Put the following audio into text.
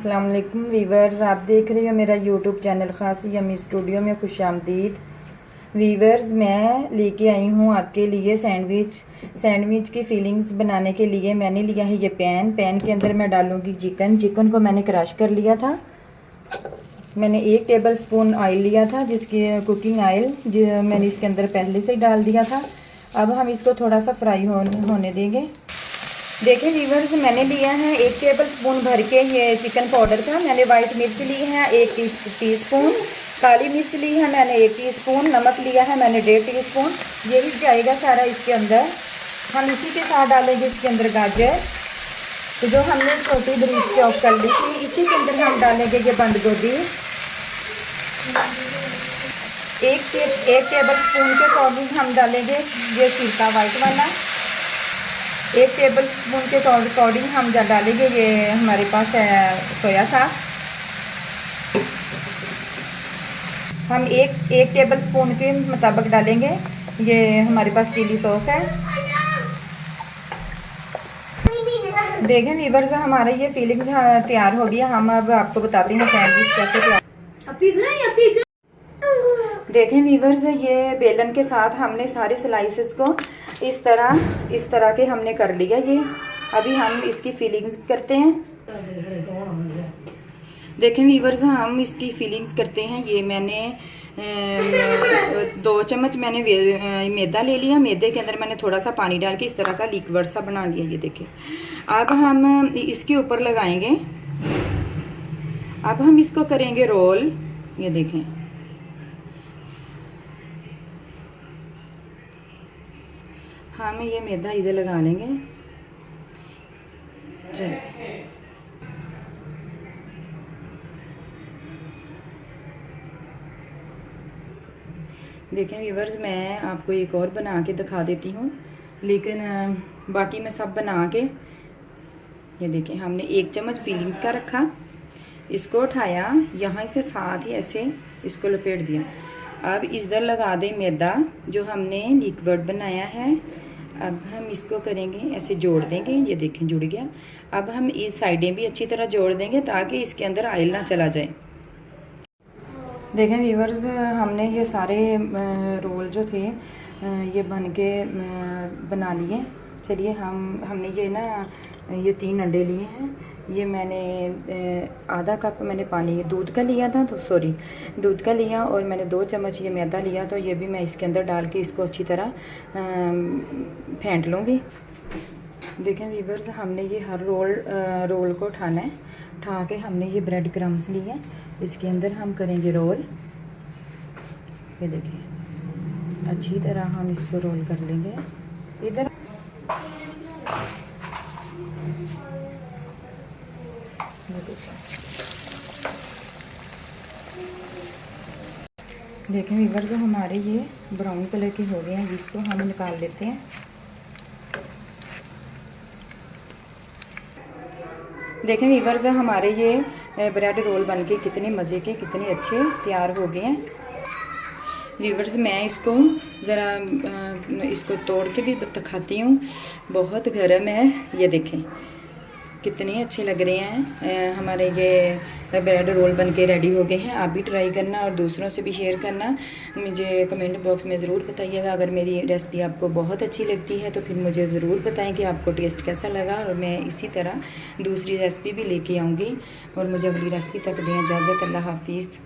अस्सलाम वालेकुम वीवर्स, आप देख रहे हो मेरा यूट्यूब चैनल ख़ास यमी स्टूडियो में खुश आमदीद। वीवर्स, मैं लेके आई हूँ आपके लिए सैंडविच की फीलिंग्स बनाने के लिए मैंने लिया है ये पैन के अंदर मैं डालूँगी चिकन को मैंने क्रश कर लिया था। मैंने 1 टेबल स्पून ऑयल लिया था, जिसकी कुकिंग ऑयल मैंने इसके अंदर पहले से ही डाल दिया था। अब हम इसको थोड़ा सा फ्राई होने देंगे। देखिए वीवर्स, मैंने लिया है 1 टेबल स्पून भर के ये चिकन पाउडर का। मैंने वाइट मिर्च ली है 1 टीस्पून, काली मिर्च ली है मैंने 1 टीस्पून, नमक लिया है मैंने 1.5 टीस्पून। ये भी जाएगा सारा इसके अंदर। हम इसी के साथ डालेंगे इसके अंदर गाजर, तो जो हमने छोटी बरीक चॉप कर ली थी। इसी के अंदर हम डालेंगे ये बंद गोभी। 1 टेबल स्पून के अकॉर्डिंग हम डालेंगे ये सिरका वाइट वाला। 1 टेबल स्पून के अकॉर्डिंग हम डालेंगे ये हमारे पास है सोया सॉस। हम एक टेबल स्पून के मुताबिक डालेंगे ये हमारे पास चिली सॉस है। देखें वीवर्स, हमारा ये फीलिंग्स तैयार हो गया। हम अब आपको बताते हैं सैंडविच कैसे तैयार। देखें वीवर्स, ये बेलन के साथ हमने सारे स्लाइसेस को इस तरह के हमने कर लिया। ये अभी हम इसकी फीलिंग्स करते हैं। देखें वीवर्स, हम इसकी फीलिंग्स करते हैं। ये मैंने 2 चम्मच मैंने मैदा ले लिया। मैदे के अंदर मैंने थोड़ा सा पानी डाल के इस तरह का लिक्विड सा बना लिया। ये देखें, अब हम इसके ऊपर लगाएंगे। अब हम इसको करेंगे रोल। ये देखें, हम ये मैदा इधर लगा लेंगे। चलिए, देखें व्यूवर्स, मैं आपको एक और बना के दिखा देती हूँ, लेकिन बाकी मैं सब बना के। ये देखें, हमने 1 चम्मच फीलिंग्स का रखा, इसको उठाया, यहाँ से साथ ही ऐसे इसको लपेट दिया। अब इधर लगा दें मैदा जो हमने लिक्विड बनाया है। अब हम इसको करेंगे ऐसे जोड़ देंगे। ये देखें जुड़ गया। अब हम इस साइडें भी अच्छी तरह जोड़ देंगे ताकि इसके अंदर ऑयल ना चला जाए। देखें व्यूवर्स, हमने ये सारे रोल जो थे ये बन के बना लिए। चलिए, हमने ये ना ये 3 अंडे लिए हैं। ये मैंने आधा कप मैंने पानी दूध का लिया था, तो सॉरी दूध का लिया, और मैंने 2 चम्मच ये मैदा लिया। तो ये भी मैं इसके अंदर डाल के इसको अच्छी तरह फेंट लूँगी। देखें व्यूवर्स, हमने ये हर रोल को उठाना है। उठा के हमने ये ब्रेड क्रम्स लिए हैं, इसके अंदर हम करेंगे रोल। ये देखिए, अच्छी तरह हम इसको रोल कर लेंगे। इधर देखें व्यूवर्स, हमारे ये ब्राउन कलर के हो गए हैं। इसको हम निकाल लेते हैं। देखें व्यूवर्स, हमारे ये ब्रेड रोल बनके कितने मज़े के, कितने अच्छे तैयार हो गए हैं। व्यूवर्स, मैं इसको ज़रा इसको तोड़ के भी दिखाती हूँ। बहुत गर्म है। ये देखें कितने अच्छे लग रहे हैं। हमारे ये ब्रेड रोल बनके रेडी हो गए हैं। आप भी ट्राई करना और दूसरों से भी शेयर करना। मुझे कमेंट बॉक्स में ज़रूर बताइएगा। अगर मेरी रेसिपी आपको बहुत अच्छी लगती है तो फिर मुझे ज़रूर बताएं कि आपको टेस्ट कैसा लगा, और मैं इसी तरह दूसरी रेसिपी भी लेके आऊँगी। और मुझे अगली रेसिपी तक दें इजाज़त। अल्लाह हाफिज़।